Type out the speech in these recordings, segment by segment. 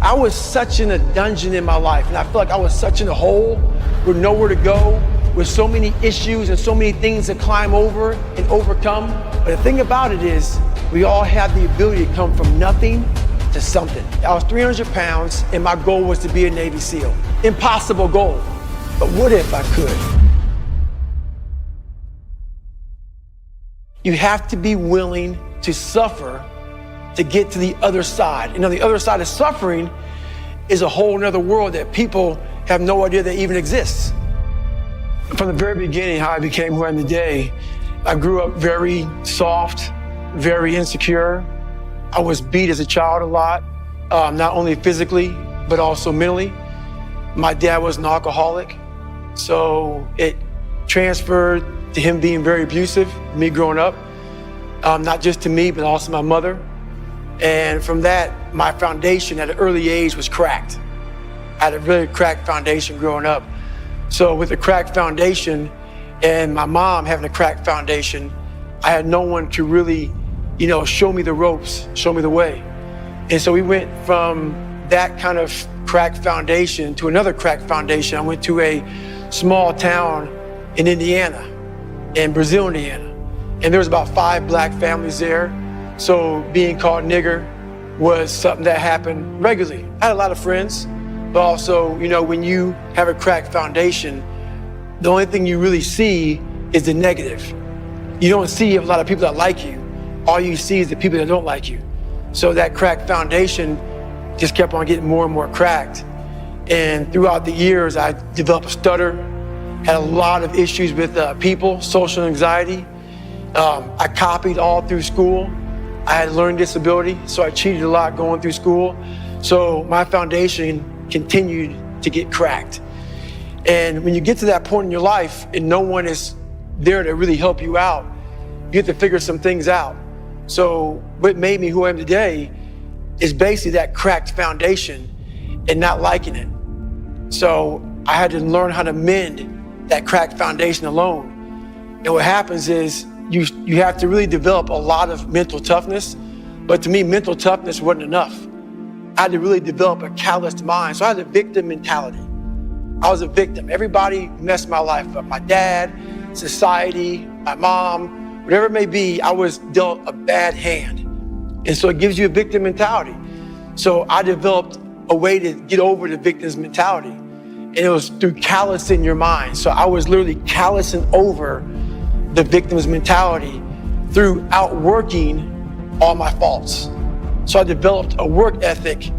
I was such in a dungeon in my life, and I felt like I was such in a hole with nowhere to go, with so many issues and so many things to climb over and overcome. But the thing about it is, we all have the ability to come from nothing to something. I was 300 pounds, and my goal was to be a Navy SEAL. Impossible goal, but what if I could? You have to be willing to suffer to get to the other side. And on the other side of suffering is a whole nother world that people have no idea that even exists. From the very beginning, how I became who I am today, I grew up very soft, very insecure. I was beat as a child a lot, not only physically, but also mentally. My dad was an alcoholic, so it transferred to him being very abusive, me growing up, not just to me, but also my mother. And from that, my foundation at an early age was cracked. I had a really cracked foundation growing up. So with a cracked foundation and my mom having a cracked foundation, I had no one to really, show me the ropes, show me the way. And so we went from that kind of cracked foundation to another cracked foundation. I went to a small town in Indiana, in Brazil, Indiana. And there was about 5 black families there. So being called nigger was something that happened regularly. I had a lot of friends, but also, when you have a cracked foundation, the only thing you really see is the negative. You don't see a lot of people that like you. All you see is the people that don't like you. So that cracked foundation just kept on getting more and more cracked. And throughout the years, I developed a stutter, had a lot of issues with people, social anxiety. I copied all through school. I had a learning disability, so I cheated a lot going through school. So my foundation continued to get cracked. And when you get to that point in your life and no one is there to really help you out, you have to figure some things out. So what made me who I am today is basically that cracked foundation and not liking it. So I had to learn how to mend that cracked foundation alone. And what happens is you have to really develop a lot of mental toughness. But to me, mental toughness wasn't enough. I had to really develop a calloused mind. So I had a victim mentality. I was a victim. Everybody messed my life up. My dad, society, my mom, whatever it may be, I was dealt a bad hand. And so it gives you a victim mentality. So I developed a way to get over the victim's mentality. And it was through callousing your mind. So I was literally callousing over the victim's mentality through outworking all my faults. So I developed a work ethic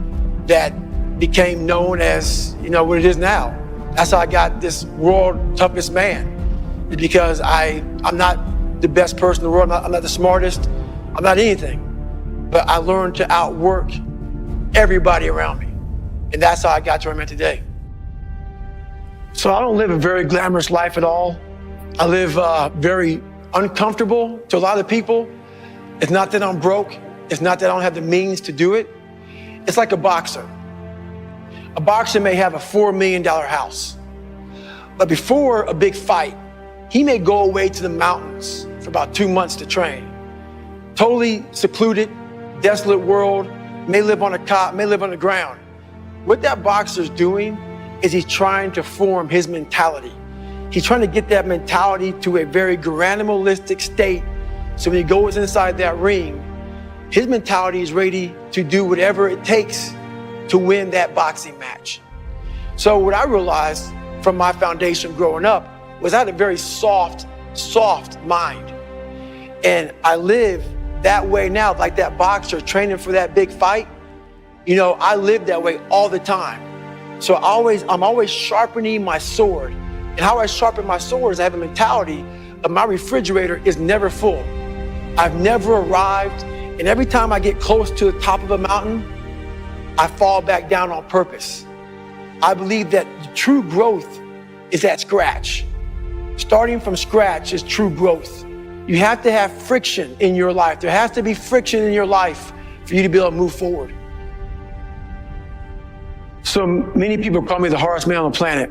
that became known as, what it is now. That's how I got this world toughest man. It's because I'm not the best person in the world. I'm not the smartest. I'm not anything. But I learned to outwork everybody around me. And that's how I got to where I'm at today. So I don't live a very glamorous life at all. I live very uncomfortable to a lot of people. It's not that I'm broke. It's not that I don't have the means to do it. It's like a boxer. A boxer may have a $4 million house, but before a big fight, he may go away to the mountains for about 2 months to train. Totally secluded, desolate world, may live on a cot, may live on the ground. What that boxer's doing is he's trying to form his mentality. He's trying to get that mentality to a very animalistic state. So when he goes inside that ring, his mentality is ready to do whatever it takes to win that boxing match. So what I realized from my foundation growing up was I had a very soft mind. And I live that way now, like that boxer training for that big fight. I live that way all the time. So I'm always sharpening my sword. And how I sharpen my sword is I have a mentality of my refrigerator is never full. I've never arrived. And every time I get close to the top of a mountain, I fall back down on purpose. I believe that true growth is at scratch. Starting from scratch is true growth. You have to have friction in your life. There has to be friction in your life for you to be able to move forward. So many people call me the hardest man on the planet.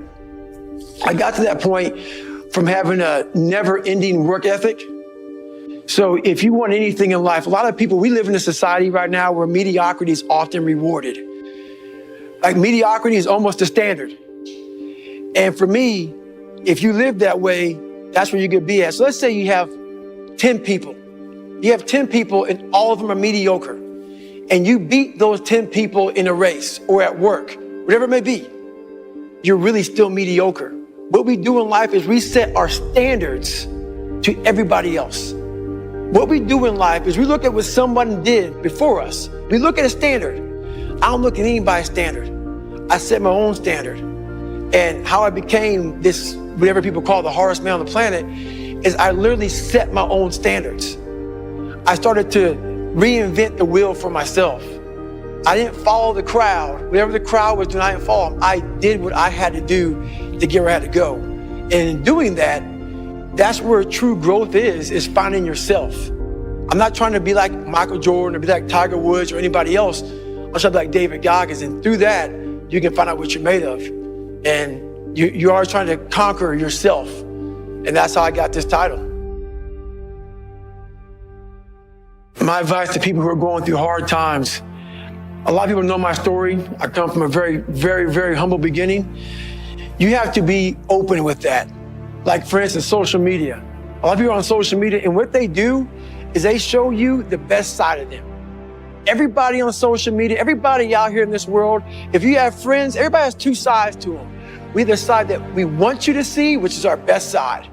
I got to that point from having a never-ending work ethic. So if you want anything in life, a lot of people, we live in a society right now where mediocrity is often rewarded. Like mediocrity is almost the standard. And for me, if you live that way, that's where you could be at. So let's say you have 10 people. You have 10 people and all of them are mediocre. And you beat those 10 people in a race or at work, whatever it may be. You're really still mediocre. What we do in life is we set our standards to everybody else. What we do in life is we look at what someone did before us. We look at a standard. I don't look at anybody's standard. I set my own standard. And how I became this, whatever people call the hardest man on the planet, is I literally set my own standards. I started to reinvent the wheel for myself. I didn't follow the crowd. Whatever the crowd was doing, I didn't follow them. I did what I had to do to get where I had to go. And in doing that, that's where true growth is finding yourself. I'm not trying to be like Michael Jordan or be like Tiger Woods or anybody else. I'm trying to be like David Goggins. And through that, you can find out what you're made of. And you are trying to conquer yourself. And that's how I got this title. My advice to people who are going through hard times, a lot of people know my story. I come from a very, very, very humble beginning. You have to be open with that. Like for instance, social media. A lot of people are on social media and what they do is they show you the best side of them. Everybody on social media, everybody out here in this world, if you have friends, everybody has two sides to them. We have the side that we want you to see, which is our best side.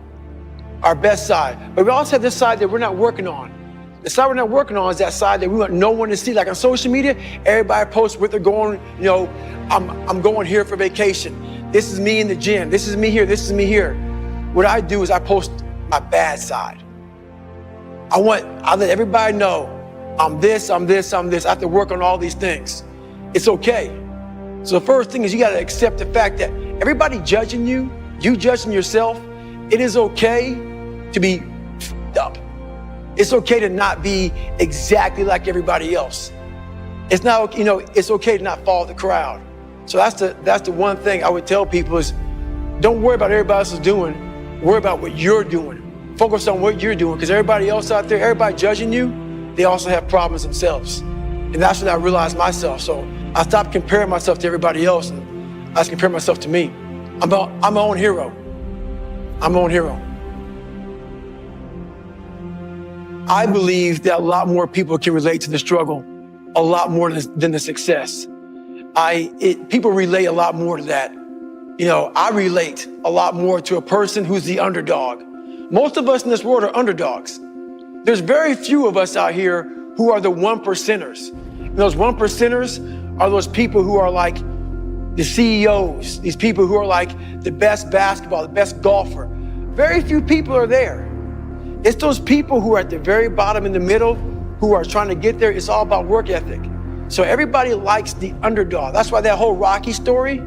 Our best side. But we also have this side that we're not working on. The side we're not working on is that side that we want no one to see. Like on social media, everybody posts where they're going, you know, I'm going here for vacation. This is me in the gym. This is me here. This is me here. What I do is I post my bad side. I let everybody know I'm this. I have to work on all these things. It's okay. So the first thing is you got to accept the fact that everybody judging you, you judging yourself, it is okay to be f***ed up. It's okay to not be exactly like everybody else. It's not, it's okay to not follow the crowd. So that's the one thing I would tell people is don't worry about what everybody else is doing. Worry about what you're doing. Focus on what you're doing because everybody else out there, everybody judging you, they also have problems themselves. And that's what I realized myself. So I stopped comparing myself to everybody else and I was comparing myself to me. I'm my own hero. I'm my own hero. I believe that a lot more people can relate to the struggle, a lot more than the success. People relate a lot more to that. I relate a lot more to a person who's the underdog. Most of us in this world are underdogs. There's very few of us out here who are the 1%ers. And those 1%ers are those people who are like the CEOs, these people who are like the best basketball, the best golfer. Very few people are there. It's those people who are at the very bottom in the middle who are trying to get there. It's all about work ethic. So everybody likes the underdog. That's why that whole Rocky story,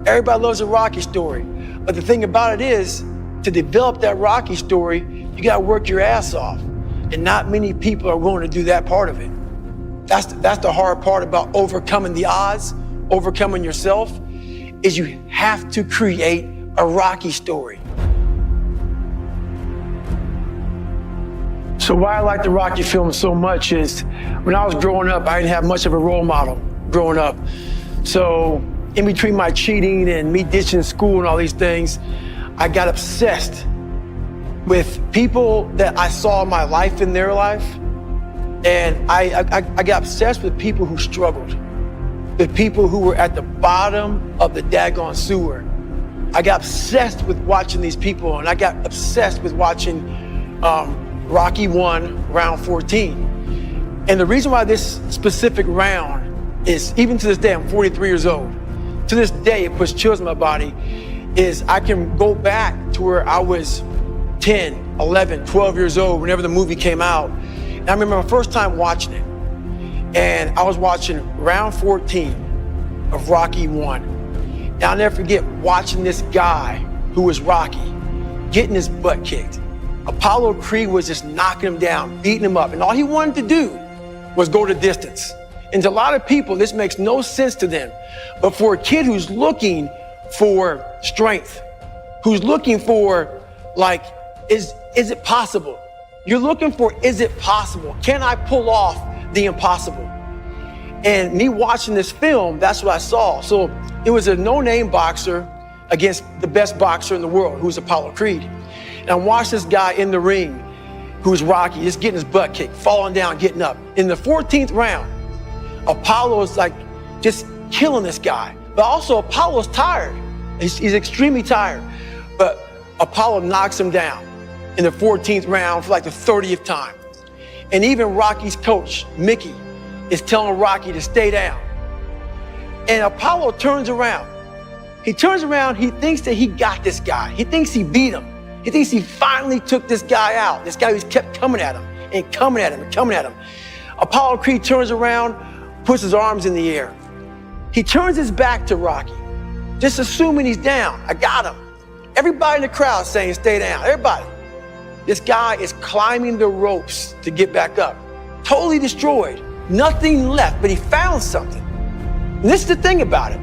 everybody loves a Rocky story. But the thing about it is, to develop that Rocky story, you gotta work your ass off. And not many people are willing to do that part of it. That's the hard part about overcoming the odds, overcoming yourself, is you have to create a Rocky story. So why I like the Rocky film so much is when I was growing up, I didn't have much of a role model growing up. So in between my cheating and me ditching school and all these things, I got obsessed with people that I saw my life in their life. And I got obsessed with people who struggled, with people who were at the bottom of the daggone sewer. I got obsessed with watching these people, and I got obsessed with watching Rocky 1, round 14. And the reason why this specific round is, even to this day, I'm 43 years old. To this day, it puts chills in my body, is I can go back to where I was 10, 11, 12 years old, whenever the movie came out. And I remember my first time watching it. And I was watching round 14 of Rocky 1. And I'll never forget watching this guy who was Rocky, getting his butt kicked. Apollo Creed was just knocking him down, beating him up. And all he wanted to do was go the distance. And to a lot of people, this makes no sense to them. But for a kid who's looking for strength, who's looking for, like, is it possible? You're looking for, is it possible? Can I pull off the impossible? And me watching this film, that's what I saw. So it was a no-name boxer against the best boxer in the world, who's Apollo Creed. And I watched this guy in the ring, who's Rocky, just getting his butt kicked, falling down, getting up. In the 14th round, Apollo is like just killing this guy. But also Apollo's tired. He's extremely tired. But Apollo knocks him down in the 14th round for like the 30th time. And even Rocky's coach, Mickey, is telling Rocky to stay down. And Apollo turns around. He turns around, he thinks that he got this guy. He thinks he beat him. He thinks he finally took this guy out. This guy who's kept coming at him and coming at him and coming at him. Apollo Creed turns around, puts his arms in the air. He turns his back to Rocky, just assuming he's down. I got him. Everybody in the crowd saying, stay down, everybody. This guy is climbing the ropes to get back up. Totally destroyed, nothing left, but he found something. And this is the thing about it.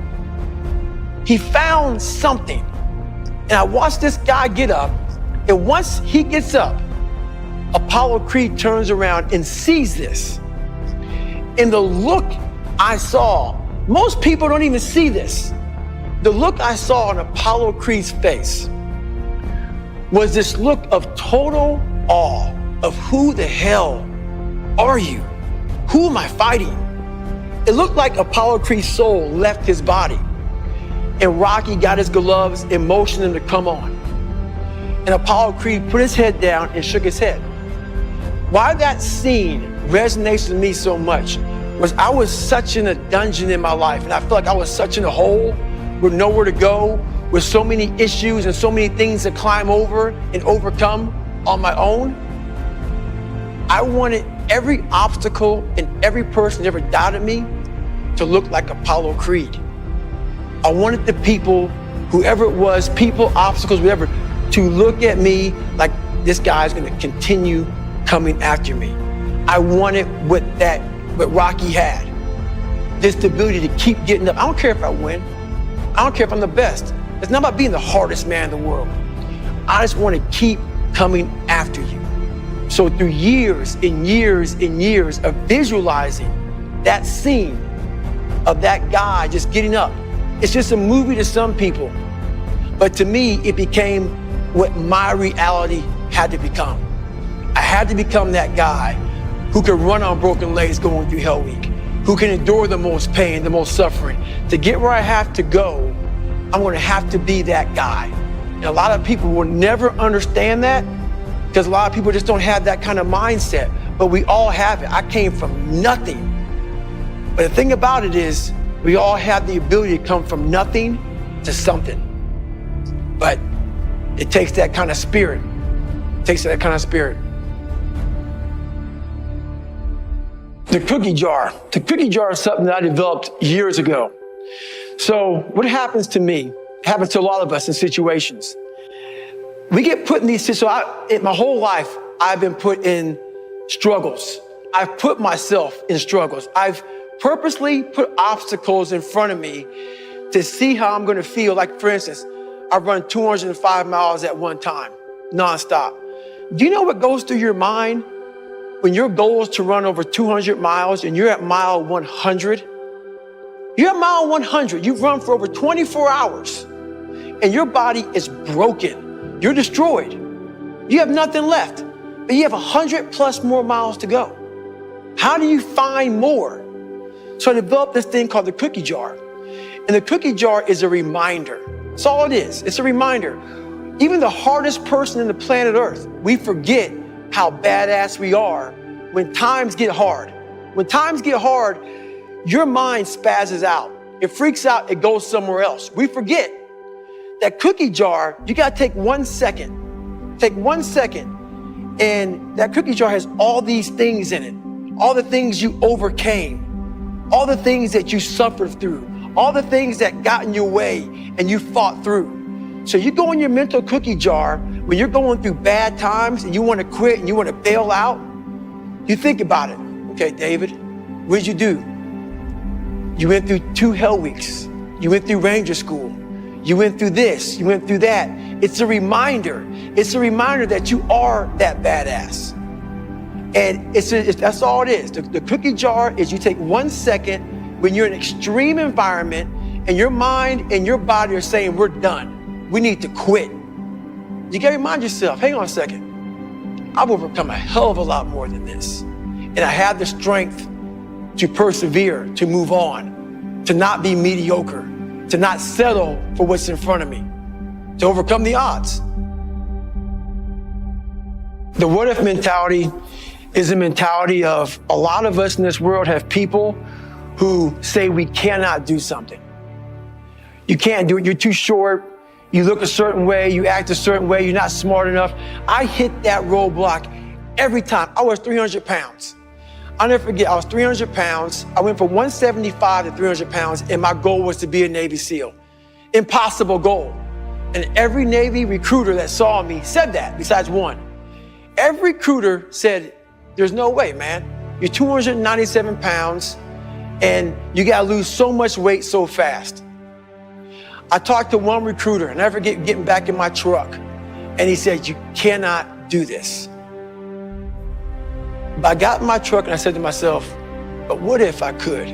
He found something. And I watched this guy get up, and once he gets up, Apollo Creed turns around and sees this. And the look I saw, most people don't even see this. The look I saw on Apollo Creed's face was this look of total awe of who the hell are you? Who am I fighting? It looked like Apollo Creed's soul left his body. And Rocky got his gloves and motioned him to come on. And Apollo Creed put his head down and shook his head. Why that scene resonates with me so much was I was such in a dungeon in my life, and I felt like I was such in a hole with nowhere to go, with so many issues and so many things to climb over and overcome on my own. I wanted every obstacle and every person that ever doubted me to look like Apollo Creed. I wanted the people, whoever it was, people, obstacles, whatever, to look at me like this guy's gonna continue coming after me. I wanted what Rocky had, this ability to keep getting up. I don't care if I win. I don't care if I'm the best. It's not about being the hardest man in the world. I just want to keep coming after you. So through years and years and years of visualizing that scene of that guy just getting up, it's just a movie to some people. But to me, it became what my reality had to become. I had to become that guy who could run on broken legs going through Hell Week, who can endure the most pain, the most suffering. To get where I have to go, I'm gonna have to be that guy. And a lot of people will never understand that because a lot of people just don't have that kind of mindset, but we all have it. I came from nothing. But the thing about it is, we all have the ability to come from nothing to something. But it takes that kind of spirit. It takes that kind of spirit. The cookie jar. The cookie jar is something that I developed years ago. So what happens to me, happens to a lot of us in situations. We get put in these situations. My whole life, I've been put in struggles. I've put myself in struggles. I've purposely put obstacles in front of me to see how I'm gonna feel. Like, for instance, I run 205 miles at one time, nonstop. Do you know what goes through your mind when your goal is to run over 200 miles and you're at mile 100? You're at mile 100, you've run for over 24 hours and your body is broken. You're destroyed. You have nothing left, but you have 100 plus more miles to go. How do you find more? So I developed this thing called the cookie jar. And the cookie jar is a reminder. That's all it is. It's a reminder. Even the hardest person in the planet Earth, we forget how badass we are when times get hard. When times get hard, your mind spazzes out. It freaks out, it goes somewhere else. We forget. That cookie jar, you gotta take 1 second. Take 1 second, and that cookie jar has all these things in it. All the things you overcame. All the things that you suffered through. All the things that got in your way and you fought through. So you go in your mental cookie jar when you're going through bad times and you want to quit and you want to bail out. You think about it. Okay, David, what did you do? You went through 2 hell weeks. You went through Ranger School. You went through this, you went through that. It's a reminder. It's a reminder that you are that badass. And that's all it is. The cookie jar is you take 1 second when you're in an extreme environment and your mind and your body are saying, we're done. We need to quit. You gotta remind yourself, hang on a second. I've overcome a hell of a lot more than this. And I have the strength to persevere, to move on, to not be mediocre, to not settle for what's in front of me, to overcome the odds. The what if mentality is a mentality of a lot of us in this world have people who say we cannot do something. You can't do it, you're too short, you look a certain way, you act a certain way, you're not smart enough. I hit that roadblock every time. I was 300 pounds. I'll never forget, I was 300 pounds. I went from 175 to 300 pounds, and my goal was to be a Navy SEAL. Impossible goal. And every Navy recruiter that saw me said that, besides one. Every recruiter said, there's no way, man. You're 297 pounds, and you gotta lose so much weight so fast. I talked to one recruiter, and I never forget getting back in my truck, and he said, you cannot do this. But I got in my truck and I said to myself, but what if I could?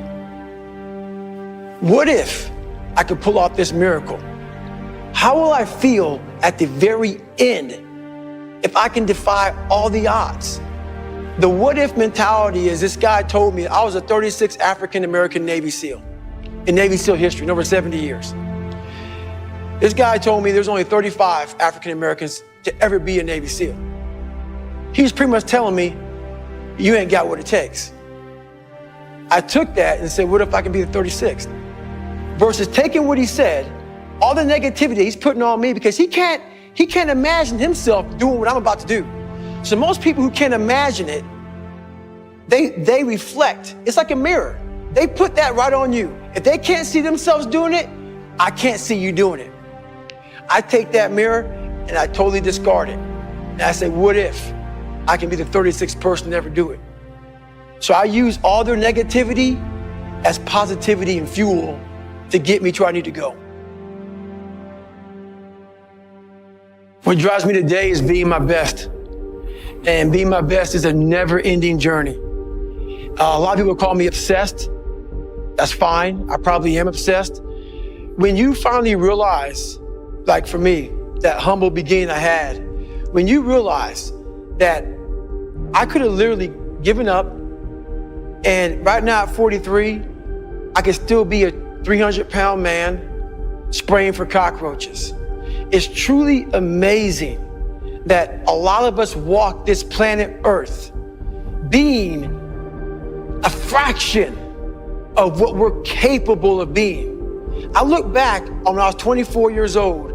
What if I could pull off this miracle? How will I feel at the very end if I can defy all the odds? The what if mentality is this guy told me I was a 36th African-American Navy SEAL in Navy SEAL history in over 70 years. This guy told me there's only 35 African-Americans to ever be a Navy SEAL. He was pretty much telling me, you ain't got what it takes. I took that and said, what if I can be the 36th? Versus taking what he said, all the negativity he's putting on me, because he can't imagine himself doing what I'm about to do. So most people who can't imagine it, they reflect. It's like a mirror. They put that right on you. If they can't see themselves doing it, I can't see you doing it. I take that mirror and I totally discard it. And I say, what if I can be the 36th person to ever do it? So I use all their negativity as positivity and fuel to get me to where I need to go. What drives me today is being my best. And being my best is a never-ending journey. A lot of people call me obsessed. That's fine. I probably am obsessed. When you finally realize, like for me, that humble beginning I had, when you realize that I could have literally given up, and right now at 43, I could still be a 300-pound man spraying for cockroaches. It's truly amazing that a lot of us walk this planet Earth being a fraction of what we're capable of being. I look back on when I was 24 years old,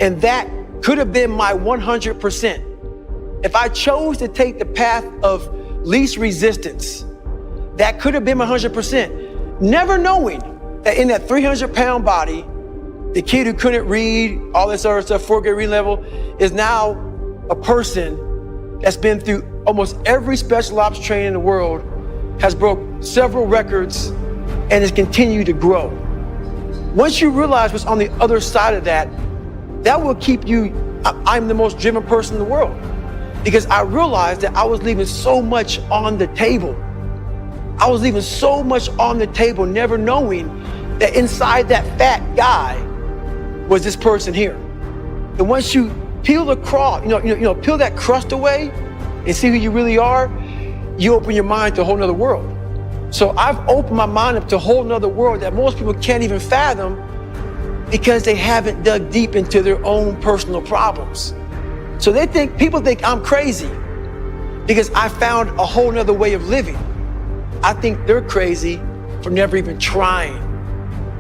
and that could have been my 100%. If I chose to take the path of least resistance, that could have been my 100%. Never knowing that in that 300-pound body, the kid who couldn't read, all this other stuff, 4th grade reading level, is now a person that's been through almost every special ops training in the world, has broke several records, and has continued to grow. Once you realize what's on the other side of that, that will keep you, I'm the most driven person in the world, because I realized that I was leaving so much on the table. I was leaving so much on the table, never knowing that inside that fat guy was this person here. And once you peel the crust, peel that crust away and see who you really are, you open your mind to a whole nother world. So I've opened my mind up to a whole nother world that most people can't even fathom because they haven't dug deep into their own personal problems. So people think I'm crazy because I found a whole nother way of living. I think they're crazy for never even trying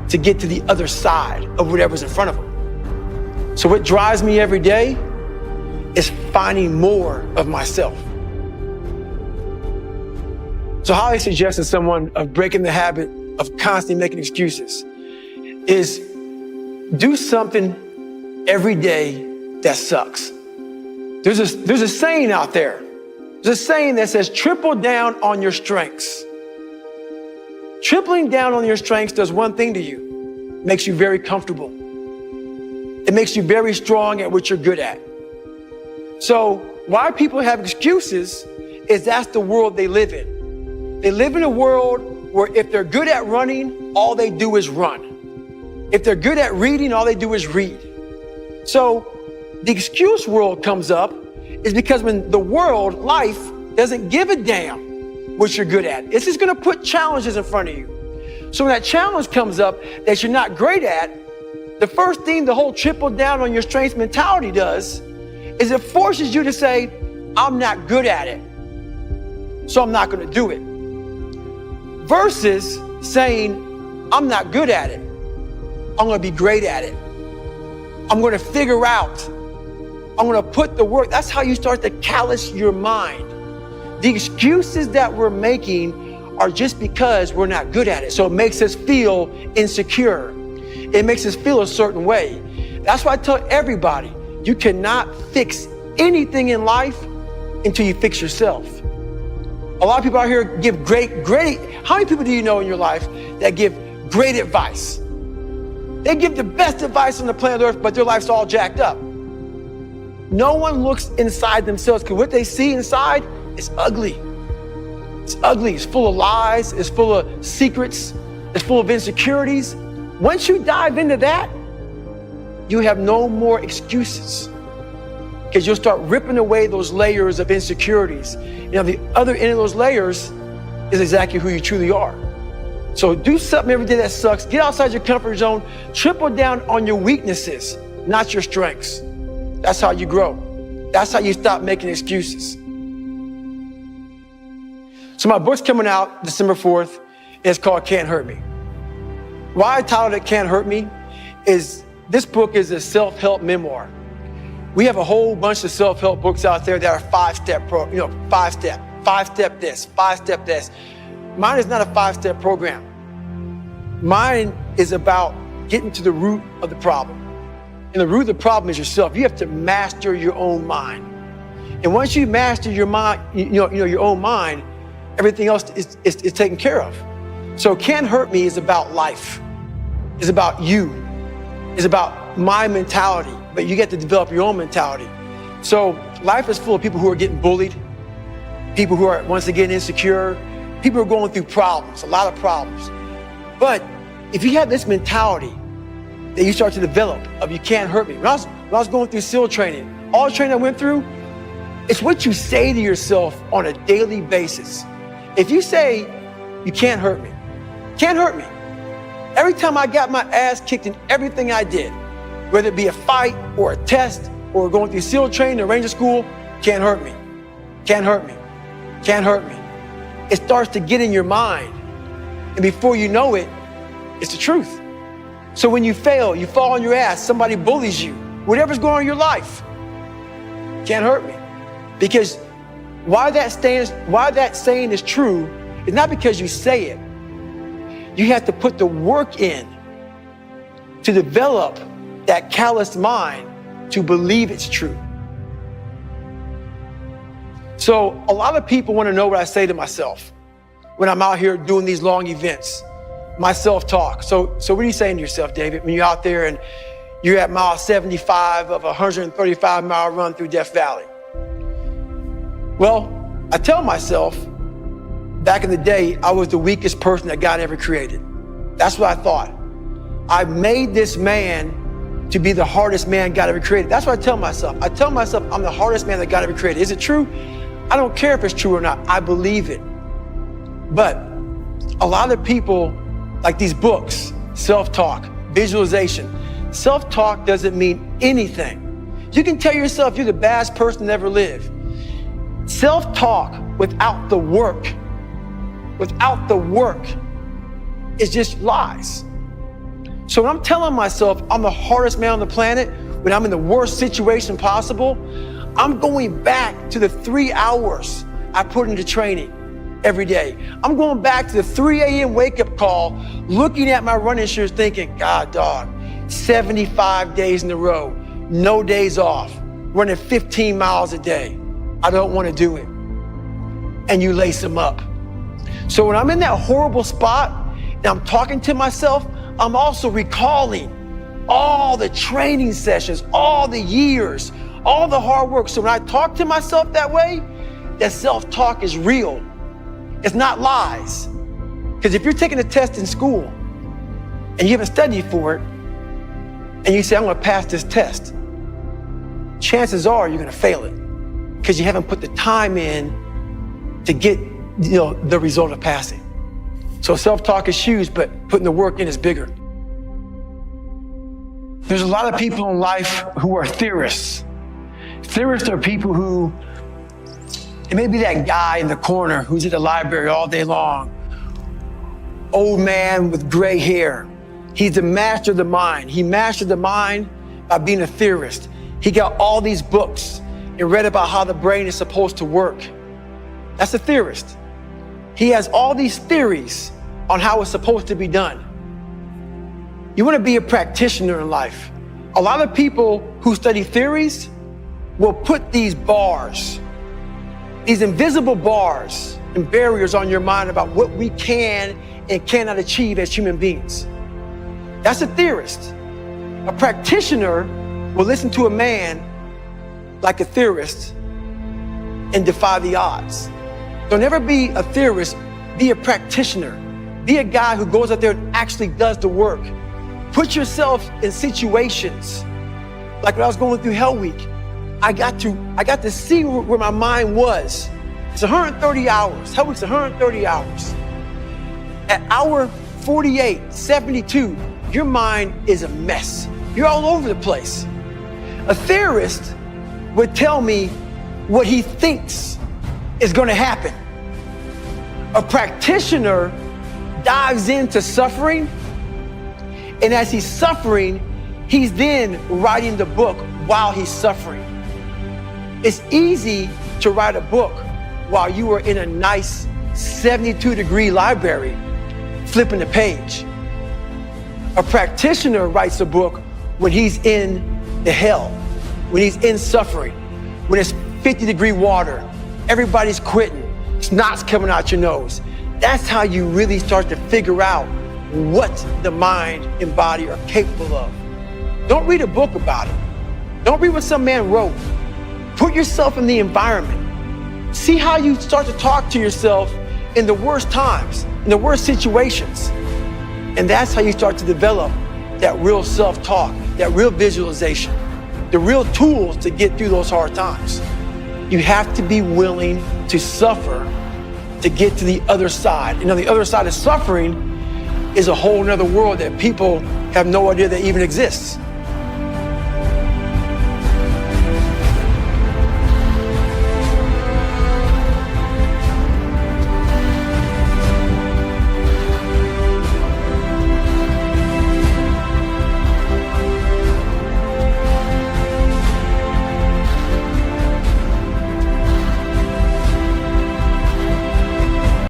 to get to the other side of whatever's in front of them. So what drives me every day is finding more of myself. So how I suggest to someone of breaking the habit of constantly making excuses is do something every day that sucks. There's a saying out there. There's a saying that says, triple down on your strengths. Tripling down on your strengths does one thing to you. It makes you very comfortable. It makes you very strong at what you're good at. So why people have excuses is that's the world they live in. They live in a world where if they're good at running, all they do is run. If they're good at reading, all they do is read. So the excuse world comes up is because when the world, life, doesn't give a damn what you're good at. It's just gonna put challenges in front of you. So when that challenge comes up that you're not great at, the first thing the whole triple down on your strengths mentality does is it forces you to say, I'm not good at it, so I'm not gonna do it. Versus saying, I'm not good at it, I'm gonna be great at it. I'm gonna figure out, I'm gonna put the work. That's how you start to callous your mind. The excuses that we're making are just because we're not good at it. So it makes us feel insecure. It makes us feel a certain way. That's why I tell everybody, you cannot fix anything in life until you fix yourself. A lot of people out here give great, how many people do you know in your life that give great advice? They give the best advice on the planet Earth, but their life's all jacked up. No one looks inside themselves because what they see inside is ugly. It's ugly, it's full of lies, it's full of secrets, it's full of insecurities. Once you dive into that, you have no more excuses because you'll start ripping away those layers of insecurities. You know, the other end of those layers is exactly who you truly are. So do something every day that sucks. Get outside your comfort zone. Triple down on your weaknesses, not your strengths. That's how you grow. That's how you stop making excuses. So my book's coming out December 4th. It's called Can't Hurt Me. Why I titled it Can't Hurt Me is this book is a self-help memoir. We have a whole bunch of self-help books out there that are five-step this, five-step this. Mine is not a five-step program. Mine is about getting to the root of the problem. And the root of the problem is yourself. You have to master your own mind. And once you master your mind, your own mind, everything else is taken care of. So Can't Hurt Me is about life. It's about you. It's about my mentality, but you get to develop your own mentality. So life is full of people who are getting bullied, people who are, once again, insecure, people who are going through problems, a lot of problems. But if you have this mentality that you start to develop of you can't hurt me. When I was going through SEAL training, all the training I went through, it's what you say to yourself on a daily basis. If you say, you can't hurt me, can't hurt me. Every time I got my ass kicked in everything I did, whether it be a fight or a test or going through SEAL training or Ranger school, can't hurt me, can't hurt me, can't hurt me. It starts to get in your mind. And before you know it, it's the truth. So when you fail, you fall on your ass, somebody bullies you, whatever's going on in your life, can't hurt me. Because why that saying is true is not because you say it. You have to put the work in to develop that calloused mind to believe it's true. So a lot of people want to know what I say to myself when I'm out here doing these long events, my self-talk. So what are you saying to yourself, David, when you're out there and you're at mile 75 of a 135-mile run through Death Valley? Well, I tell myself, back in the day, I was the weakest person that God ever created. That's what I thought. I made this man to be the hardest man God ever created. That's what I tell myself. I tell myself I'm the hardest man that God ever created. Is it true? I don't care if it's true or not. I believe it. But a lot of people, like these books, self-talk, visualization. Self-talk doesn't mean anything. You can tell yourself you're the baddest person that ever lived. Self-talk without the work is just lies. So when I'm telling myself I'm the hardest man on the planet, when I'm in the worst situation possible, I'm going back to the 3 hours I put into training every day. I'm going back to the 3 a.m. wake-up call, looking at my running shoes thinking, God, dog, 75 days in a row, no days off, running 15 miles a day. I don't want to do it. And you lace them up. So when I'm in that horrible spot and I'm talking to myself, I'm also recalling all the training sessions, all the years, all the hard work. So when I talk to myself that way, that self-talk is real. It's not lies. Because if you're taking a test in school and you haven't studied for it, and you say, I'm gonna pass this test, chances are you're gonna fail it because you haven't put the time in to get the result of passing. So self-talk is huge, but putting the work in is bigger. There's a lot of people in life who are theorists. Theorists are people who, it may be that guy in the corner who's at the library all day long, old man with gray hair. He's the master of the mind. He mastered the mind by being a theorist. He got all these books and read about how the brain is supposed to work. That's a theorist. He has all these theories on how it's supposed to be done. You want to be a practitioner in life. A lot of people who study theories will put these bars, these invisible bars and barriers on your mind about what we can and cannot achieve as human beings. That's a theorist. A practitioner will listen to a man like a theorist and defy the odds. Don't ever be a theorist, be a practitioner. Be a guy who goes out there and actually does the work. Put yourself in situations. Like when I was going through Hell Week, I got to see where my mind was. It's 130 hours. Hell Week's 130 hours. At hour 48, 72, your mind is a mess. You're all over the place. A theorist would tell me what he thinks is going to happen. A practitioner dives into suffering, and as he's suffering, he's then writing the book while he's suffering. It's easy to write a book while you are in a nice 72-degree library flipping the page. A practitioner writes a book when he's in the hell, when he's in suffering, when it's 50-degree water, everybody's quitting, snot's coming out your nose. That's how you really start to figure out what the mind and body are capable of. Don't read a book about it. Don't read what some man wrote. Put yourself in the environment. See how you start to talk to yourself in the worst times, in the worst situations. And that's how you start to develop that real self-talk, that real visualization, the real tools to get through those hard times. You have to be willing to suffer to get to the other side. And on the other side of suffering is a whole nother world that people have no idea that even exists.